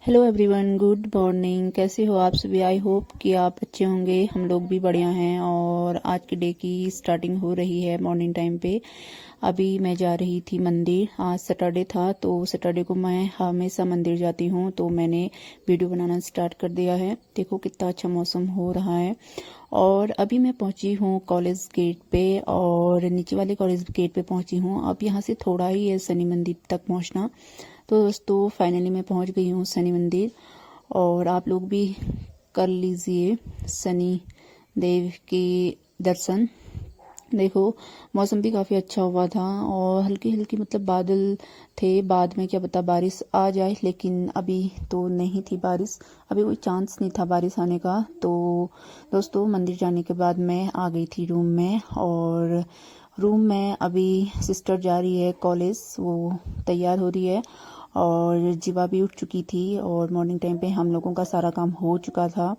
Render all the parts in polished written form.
Hello everyone, good morning. कैसे हो आप सभी? आई होप कि आप अच्छे होंगे। हम लोग भी बढ़िया हैं और आज के डे की स्टार्टिंग हो रही है मॉर्निंग टाइम पे। अभी मैं जा रही थी मंदिर। आज सैटरडे था तो सैटरडे को मैं हमेशा मंदिर जाती हूँ, तो मैंने वीडियो बनाना स्टार्ट कर दिया है। देखो कितना अच्छा मौसम हो रहा है। और अभी मैं पहुंची हूँ कॉलेज गेट पे, और नीचे वाले कॉलेज गेट पे पहुंची हूँ। अब यहाँ से थोड़ा ही है शनि मंदिर तक पहुंचना। तो दोस्तों फाइनली मैं पहुंच गई हूँ शनि मंदिर, और आप लोग भी कर लीजिए शनि देव के दर्शन। देखो मौसम भी काफ़ी अच्छा हुआ था और हल्की हल्की मतलब बादल थे। बाद में क्या पता बारिश आ जाए, लेकिन अभी तो नहीं थी बारिश। अभी कोई चांस नहीं था बारिश आने का। तो दोस्तों मंदिर जाने के बाद मैं आ गई थी रूम में, और रूम में अभी सिस्टर जा रही है कॉलेज, वो तैयार हो रही है। और जीवा भी उठ चुकी थी, और मॉर्निंग टाइम पे हम लोगों का सारा काम हो चुका था,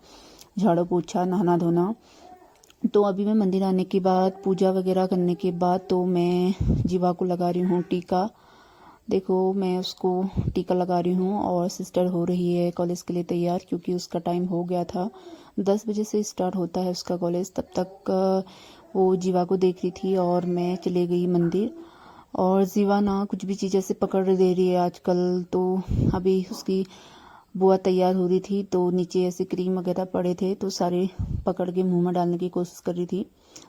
झाड़ू पोछा नहाना धोना। तो अभी मैं मंदिर आने के बाद पूजा वगैरह करने के बाद तो मैं जीवा को लगा रही हूँ टीका। देखो मैं उसको टीका लगा रही हूँ, और सिस्टर हो रही है कॉलेज के लिए तैयार, क्योंकि उसका टाइम हो गया था। 10 बजे से स्टार्ट होता है उसका कॉलेज। तब तक वो जीवा को देख रही थी और मैं चले गई मंदिर। और जीवा ना कुछ भी चीज़ ऐसे पकड़ दे रही है आजकल। तो अभी उसकी बुआ तैयार हो रही थी, तो नीचे ऐसे क्रीम वगैरह पड़े थे, तो सारे पकड़ के मुंह में डालने की कोशिश कर रही थी।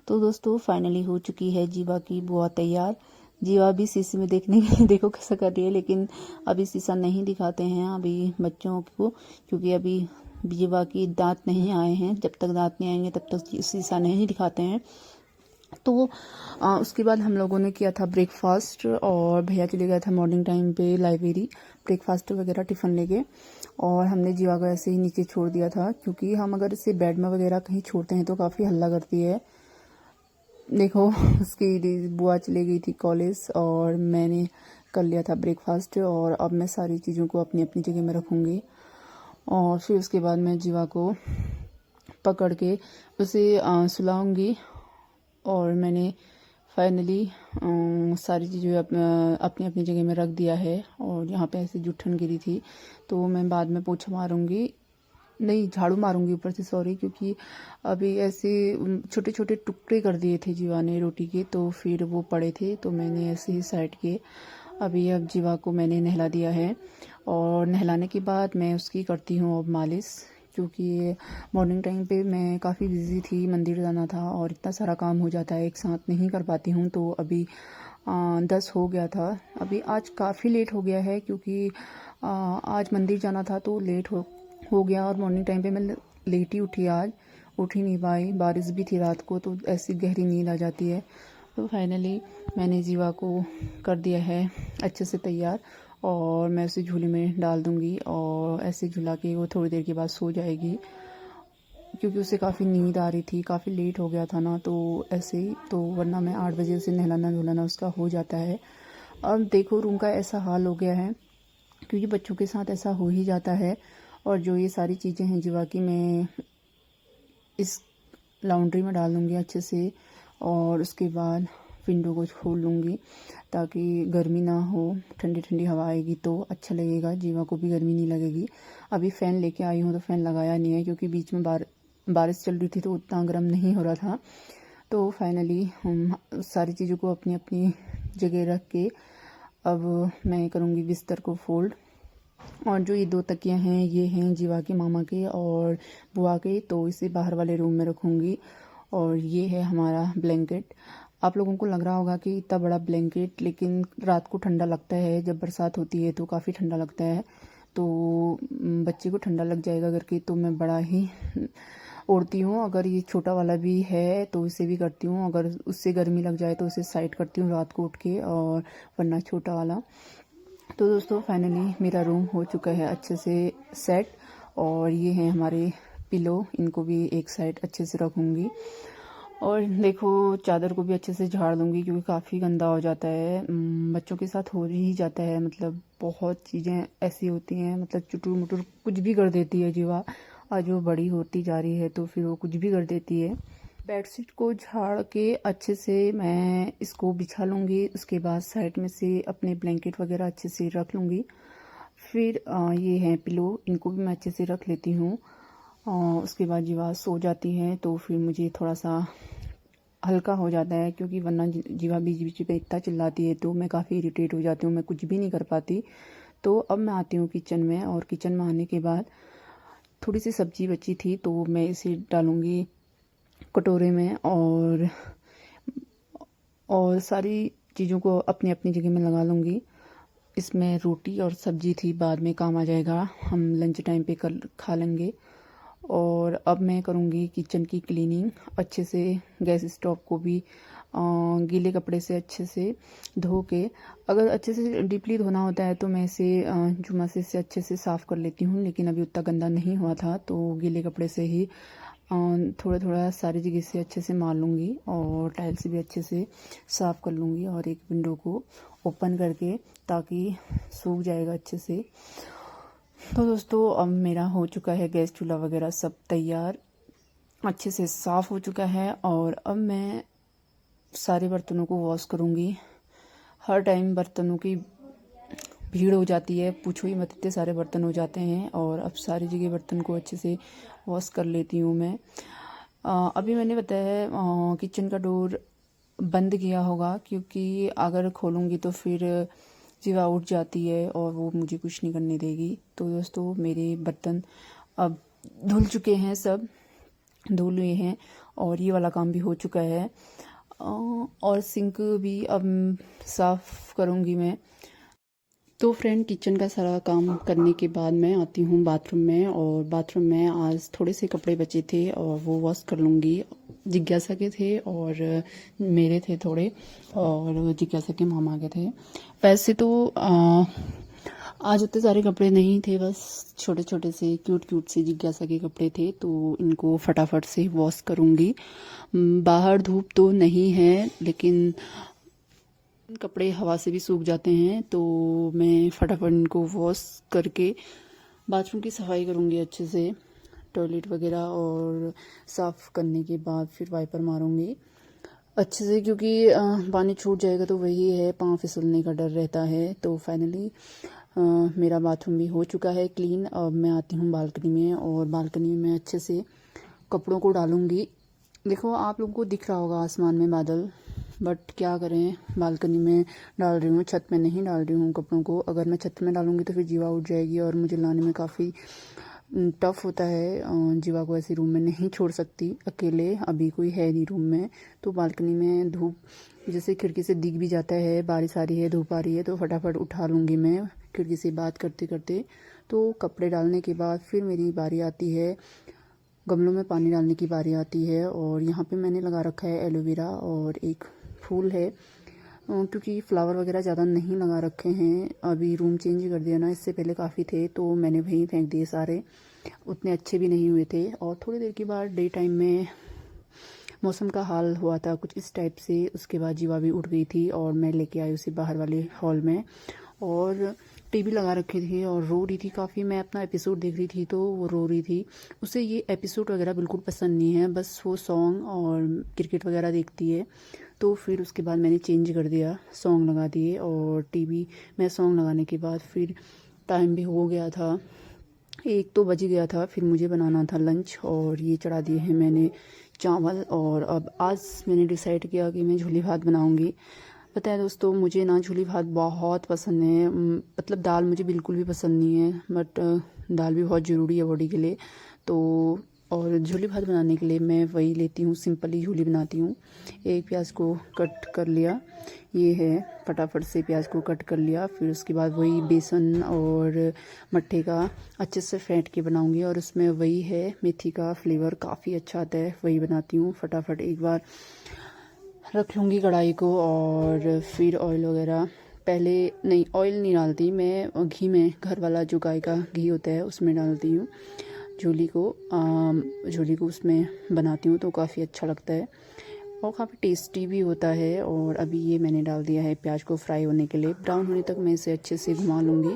तो दोस्तों फाइनली हो चुकी है जीवा की बुआ तैयार। जीवा भी शीशे में देखने के लिए देखो कैसा कर रही है, लेकिन अभी शीशा नहीं दिखाते हैं अभी बच्चों को, क्योंकि अभी जीवा की दांत नहीं आए हैं। जब तक दांत नहीं आएंगे तब तक शीशा नहीं दिखाते हैं। तो उसके बाद हम लोगों ने किया था ब्रेकफास्ट, और भैया चले गया था मॉर्निंग टाइम पे लाइब्रेरी ब्रेकफास्ट वगैरह टिफ़िन लेके। और हमने जीवा को ऐसे ही नीचे छोड़ दिया था, क्योंकि हम अगर इसे बेड में वगैरह कहीं छोड़ते हैं तो काफ़ी हल्ला करती है। देखो उसकी बुआ चली गई थी कॉलेज, और मैंने कर लिया था ब्रेकफास्ट। और अब मैं सारी चीज़ों को अपनी अपनी जगह में रखूँगी, और फिर उसके बाद मैं जीवा को पकड़ के उसे सुलाऊंगी। और मैंने फाइनली सारी चीज़ें अपनी अपनी जगह में रख दिया है। और यहाँ पे ऐसे जुठन गिरी थी, तो मैं बाद में पोछा मारूंगी, नहीं झाड़ू मारूंगी ऊपर से, सॉरी। क्योंकि अभी ऐसे छोटे छोटे टुकड़े कर दिए थे जीवा ने रोटी के, तो फिर वो पड़े थे, तो मैंने ऐसे ही साइड किए। अभी अब जीवा को मैंने नहला दिया है, और नहलाने के बाद मैं उसकी करती हूँ अब मालिश। क्योंकि मॉर्निंग टाइम पे मैं काफ़ी बिजी थी, मंदिर जाना था और इतना सारा काम हो जाता है एक साथ नहीं कर पाती हूँ। तो अभी 10 हो गया था। अभी आज काफ़ी लेट हो गया है, क्योंकि आज मंदिर जाना था तो लेट हो गया। और मॉर्निंग टाइम पे मैं लेट ही उठी, आज उठ ही नहीं पाई। बारिश भी थी रात को, तो ऐसी गहरी नींद आ जाती है। तो फाइनली मैंने जीवा को कर दिया है अच्छे से तैयार, और मैं उसे झूले में डाल दूंगी, और ऐसे झुला के वो थोड़ी देर के बाद सो जाएगी, क्योंकि उसे काफ़ी नींद आ रही थी, काफ़ी लेट हो गया था ना। तो ऐसे ही तो, वरना मैं 8 बजे से नहलाना धुलाना उसका हो जाता है। अब देखो रूम का ऐसा हाल हो गया है, क्योंकि बच्चों के साथ ऐसा हो ही जाता है। और जो ये सारी चीज़ें हैं जीवा की, मैं इस लॉन्ड्री में डाल दूँगी अच्छे से, और उसके बाद विंडो को खोल लूँगी, ताकि गर्मी ना हो। ठंडी ठंडी हवा आएगी तो अच्छा लगेगा, जीवा को भी गर्मी नहीं लगेगी। अभी फ़ैन लेके आई हूँ तो फ़ैन लगाया नहीं है, क्योंकि बीच में बारिश चल रही थी तो उतना गर्म नहीं हो रहा था। तो फाइनली हम सारी चीज़ों को अपनी अपनी जगह रख के अब मैं करूँगी बिस्तर को फोल्ड। और जो ये 2 तकिया हैं, ये हैं जीवा के मामा के और बुआ के, तो इसे बाहर वाले रूम में रखूँगी। और ये है हमारा ब्लैंकेट। आप लोगों को लग रहा होगा कि इतना बड़ा ब्लैंकेट, लेकिन रात को ठंडा लगता है, जब बरसात होती है तो काफ़ी ठंडा लगता है। तो बच्चे को ठंडा लग जाएगा करके तो मैं बड़ा ही ओढ़ती हूँ। अगर ये छोटा वाला भी है तो इसे भी करती हूँ, अगर उससे गर्मी लग जाए तो उसे साइड करती हूँ रात को उठ के, और वरना छोटा वाला। तो दोस्तों फाइनली मेरा रूम हो चुका है अच्छे से सेट। और ये हैं हमारे पिलो, इनको भी एक साइड अच्छे से रखूँगी। और देखो चादर को भी अच्छे से झाड़ दूँगी, क्योंकि काफ़ी गंदा हो जाता है। बच्चों के साथ हो ही जाता है, मतलब बहुत चीज़ें ऐसी होती हैं, मतलब चुटुर मुटुर कुछ भी कर देती है जीवा। आज वो बड़ी होती जा रही है तो फिर वो कुछ भी कर देती है। बेडशीट को झाड़ के अच्छे से मैं इसको बिछा लूँगी, उसके बाद साइड में से अपने ब्लैंकेट वगैरह अच्छे से रख लूँगी। फिर ये है पिलो, इनको भी मैं अच्छे से रख लेती हूँ। उसके बाद जीवा सो जाती है तो फिर मुझे थोड़ा सा हल्का हो जाता है, क्योंकि वरना जीवा बीच बीच में इतना चिल्लाती है तो मैं काफ़ी इरिटेट हो जाती हूँ, मैं कुछ भी नहीं कर पाती। तो अब मैं आती हूँ किचन में, और किचन में आने के बाद थोड़ी सी सब्जी बची थी तो मैं इसे डालूँगी कटोरे में, और सारी चीज़ों को अपनी अपनी जगह में लगा लूँगी। इसमें रोटी और सब्जी थी, बाद में काम आ जाएगा, हम लंच टाइम पे कर खा लेंगे। और अब मैं करूँगी किचन की क्लीनिंग अच्छे से। गैस स्टोव को भी गीले कपड़े से अच्छे से धो के, अगर अच्छे से डीपली धोना होता है तो मैं इसे जुम्मा से इसे अच्छे से साफ़ कर लेती हूँ, लेकिन अभी उतना गंदा नहीं हुआ था तो गीले कपड़े से ही थोड़ा थोड़ा सारी जगह से अच्छे से मार लूँगी, और टाइल्स भी अच्छे से साफ़ कर लूँगी, और एक विंडो को ओपन करके ताकि सूख जाएगा अच्छे से। तो दोस्तों अब मेरा हो चुका है गैस चूल्हा वगैरह सब तैयार, अच्छे से साफ़ हो चुका है। और अब मैं सारे बर्तनों को वॉश करूँगी। हर टाइम बर्तनों की भीड़ हो जाती है, पूछो ही मत, इतने सारे बर्तन हो जाते हैं। और अब सारी जगह बर्तन को अच्छे से वॉश कर लेती हूँ मैं। अभी मैंने बताया है किचन का डोर बंद किया होगा, क्योंकि अगर खोलूँगी तो फिर जीवा उठ जाती है और वो मुझे कुछ नहीं करने देगी। तो दोस्तों मेरे बर्तन अब धुल चुके हैं, सब धुल हुए हैं, और ये वाला काम भी हो चुका है। और सिंक भी अब साफ़ करूँगी मैं। तो फ्रेंड किचन का सारा काम करने के बाद मैं आती हूँ बाथरूम में, और बाथरूम में आज थोड़े से कपड़े बचे थे और वो वॉश कर लूँगी। जिज्ञासा के थे और मेरे थे थोड़े, और जिज्ञासा के मामा के थे। वैसे तो आज उतने सारे कपड़े नहीं थे, बस छोटे छोटे से क्यूट क्यूट से जिज्ञासा के कपड़े थे, तो इनको फटाफट से वॉश करूँगी। बाहर धूप तो नहीं है, लेकिन कपड़े हवा से भी सूख जाते हैं, तो मैं फटाफट इनको वॉश करके बाथरूम की सफाई करूँगी अच्छे से, टॉयलेट वगैरह, और साफ़ करने के बाद फिर वाइपर मारूँगी अच्छे से, क्योंकि पानी छूट जाएगा तो वही है, पाँव फिसलने का डर रहता है। तो फाइनली मेरा बाथरूम भी हो चुका है क्लीन। अब मैं आती हूँ बालकनी में, और बालकनी में मैं अच्छे से कपड़ों को डालूँगी। देखो आप लोगों को दिख रहा होगा आसमान में बादल, बट क्या करें, बालकनी में डाल रही हूँ, छत में नहीं डाल रही हूँ कपड़ों को। अगर मैं छत में डालूँगी तो फिर जीवा उठ जाएगी, और मुझे लाने में काफ़ी टफ़ होता है। जीवा को ऐसे रूम में नहीं छोड़ सकती अकेले, अभी कोई है नहीं रूम में। तो बालकनी में धूप जैसे खिड़की से दिख भी जाता है, बारिश आ रही है, धूप आ रही है, तो फटाफट उठा लूँगी मैं खिड़की से बात करते करते। तो कपड़े डालने के बाद फिर मेरी बारी आती है, गमलों में पानी डालने की बारी आती है। और यहाँ पे मैंने लगा रखा है एलोवेरा, और एक फूल है, क्योंकि फ्लावर वगैरह ज़्यादा नहीं लगा रखे हैं। अभी रूम चेंज कर दिया ना, इससे पहले काफ़ी थे तो मैंने वहीं फेंक दिए सारे, उतने अच्छे भी नहीं हुए थे। और थोड़ी देर के बाद डे टाइम में मौसम का हाल हुआ था कुछ इस टाइप से, उसके बाद जीवा भी उठ गई थी, और मैं लेके आई उसे बाहर वाले हॉल में, और टीवी लगा रखी थी और रो रही थी काफ़ी। मैं अपना एपिसोड देख रही थी तो वो रो रही थी। उसे ये एपिसोड वगैरह बिल्कुल पसंद नहीं है, बस वो सॉन्ग और क्रिकेट वगैरह देखती है। तो फिर उसके बाद मैंने चेंज कर दिया, सॉन्ग लगा दिए, और टीवी में सॉन्ग लगाने के बाद फिर टाइम भी हो गया था, 1 तो बज गया था। फिर मुझे बनाना था लंच, और ये चढ़ा दिए हैं मैंने चावल। और अब आज मैंने डिसाइड किया कि मैं झोली भात बनाऊंगी। पता है दोस्तों, मुझे ना झोली भात बहुत पसंद है, मतलब दाल मुझे बिल्कुल भी पसंद नहीं है, बट दाल भी बहुत ज़रूरी है बॉडी के लिए। तो और झोली भात बनाने के लिए मैं वही लेती हूँ, सिंपल ही झोली बनाती हूँ। एक प्याज को कट कर लिया, ये है, फटाफट से प्याज को कट कर लिया। फिर उसके बाद वही बेसन और मट्ठे का अच्छे से फेंट के बनाऊँगी, और उसमें वही है मेथी का फ्लेवर काफ़ी अच्छा आता है, वही बनाती हूँ। फटाफट एक बार रख लूँगी कढ़ाई को, और फिर ऑयल वगैरह, पहले नहीं ऑयल नहीं डालती मैं, घी में, घर वाला जो गाय का घी होता है उसमें डालती हूँ झोली को उसमें बनाती हूँ, तो काफ़ी अच्छा लगता है और काफ़ी टेस्टी भी होता है। और अभी ये मैंने डाल दिया है प्याज को फ्राई होने के लिए, ब्राउन होने तक मैं इसे अच्छे से घुमा लूँगी।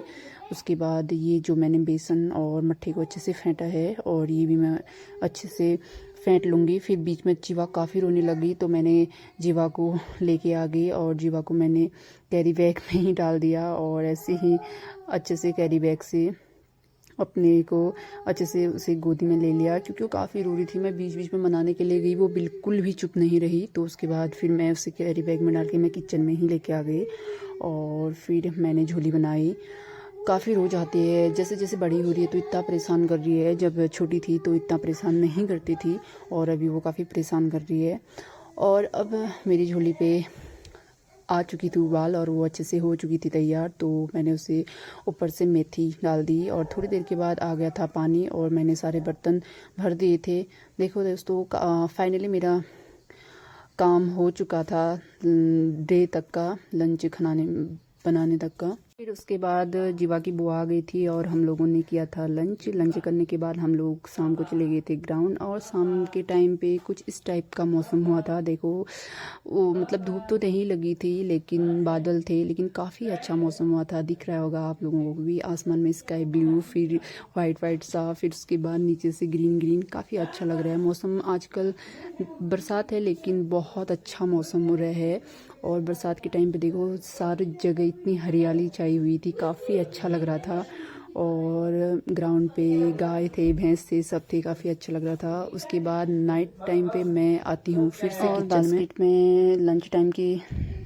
उसके बाद ये जो मैंने बेसन और मट्ठी को अच्छे से फेंटा है, और ये भी मैं अच्छे से फेंट लूँगी। फिर बीच में जीवा काफ़ी रोने लगी तो मैंने जीवा को लेके आ गई और जीवा को मैंने कैरी बैग में ही डाल दिया और ऐसे ही अच्छे से कैरी बैग से अपने को अच्छे से उसे गोदी में ले लिया, क्योंकि वो काफ़ी रो रही थी। मैं बीच बीच में मनाने के लिए गई, वो बिल्कुल भी चुप नहीं रही। तो उसके बाद फिर मैं उसे कैरी बैग में डाल के मैं किचन में ही लेके आ गई और फिर मैंने झोली बनाई। काफ़ी रोज आती है, जैसे जैसे बड़ी हो रही है तो इतना परेशान कर रही है। जब छोटी थी तो इतना परेशान नहीं करती थी और अभी वो काफ़ी परेशान कर रही है। और अब मेरी झोली पे आ चुकी थी उबाल और वो अच्छे से हो चुकी थी तैयार। तो मैंने उसे ऊपर से मेथी डाल दी और थोड़ी देर के बाद आ गया था पानी और मैंने सारे बर्तन भर दिए थे। देखो दोस्तों, फाइनली मेरा काम हो चुका था डे तक का, लंच खाने बनाने तक का। फिर उसके बाद जीवा की बुआ आ गई थी और हम लोगों ने किया था लंच करने के बाद हम लोग शाम को चले गए थे ग्राउंड। और शाम के टाइम पे कुछ इस टाइप का मौसम हुआ था। देखो वो मतलब धूप तो नहीं लगी थी लेकिन बादल थे, लेकिन काफ़ी अच्छा मौसम हुआ था। दिख रहा होगा आप लोगों को भी, आसमान में स्काई ब्लू, फिर वाइट सा, फिर उसके बाद नीचे से ग्रीन काफ़ी अच्छा लग रहा है मौसम। आजकल बरसात है लेकिन बहुत अच्छा मौसम हो रहा है। और बरसात के टाइम पे देखो सारी जगह इतनी हरियाली छाई हुई थी, काफ़ी अच्छा लग रहा था। और ग्राउंड पे गाय थे, भैंस थे, सब थे, काफ़ी अच्छा लग रहा था। उसके बाद नाइट टाइम पे मैं आती हूँ फिर से किचन में। बास्केट में लंच टाइम के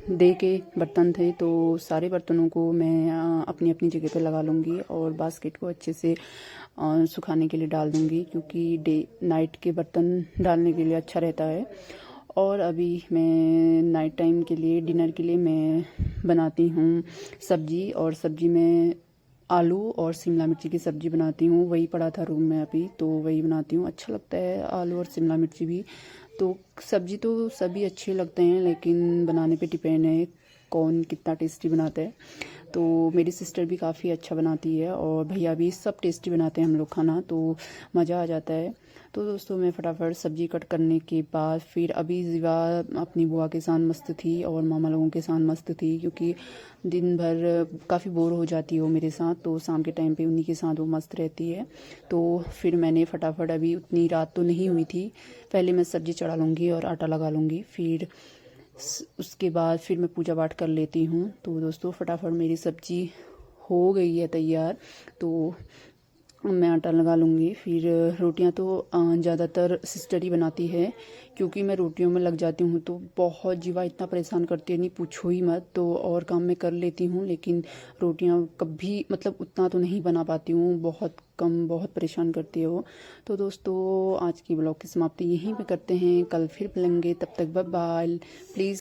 दे के बर्तन थे तो सारे बर्तनों को मैं अपनी अपनी जगह पे लगा लूँगी और बास्केट को अच्छे से सुखाने के लिए डाल दूँगी, क्योंकि नाइट के बर्तन डालने के लिए अच्छा रहता है। और अभी मैं नाइट टाइम के लिए डिनर के लिए मैं बनाती हूँ सब्जी, और सब्जी में आलू और शिमला मिर्ची की सब्ज़ी बनाती हूँ। वही पड़ा था रूम में अभी तो वही बनाती हूँ। अच्छा लगता है आलू और शिमला मिर्ची भी। तो सब्ज़ी तो सभी अच्छे लगते हैं लेकिन बनाने पे डिपेंड है कौन कितना टेस्टी बनाता है। तो मेरी सिस्टर भी काफ़ी अच्छा बनाती है और भैया भी, सब टेस्टी बनाते हैं हम लोग खाना, तो मज़ा आ जाता है। तो दोस्तों मैं फटाफट सब्जी कट करने के बाद फिर अभी जीवा अपनी बुआ के साथ मस्त थी और मामा लोगों के साथ मस्त थी, क्योंकि दिन भर काफ़ी बोर हो जाती है वो मेरे साथ, तो शाम के टाइम पे उन्हीं के साथ वो मस्त रहती है। तो फिर मैंने फटाफट, अभी उतनी रात तो नहीं हुई थी, पहले मैं सब्जी चढ़ा लूँगी और आटा लगा लूँगी, फिर उसके बाद फिर मैं पूजा पाठ कर लेती हूँ। तो दोस्तों फटाफट मेरी सब्जी हो गई है तैयार, तो मैं आटा लगा लूँगी। फिर रोटियां तो ज़्यादातर सिस्टर ही बनाती है, क्योंकि मैं रोटियों में लग जाती हूँ तो बहुत जीवा इतना परेशान करती है, नहीं पूछो ही मत। तो और काम मैं कर लेती हूँ लेकिन रोटियां कभी मतलब उतना तो नहीं बना पाती हूँ, बहुत कम, बहुत परेशान करती है वो। तो दोस्तों आज की ब्लॉग की समाप्ति यहीं पे करते हैं, कल फिर मिलेंगे, तब तक बाय बाय। प्लीज़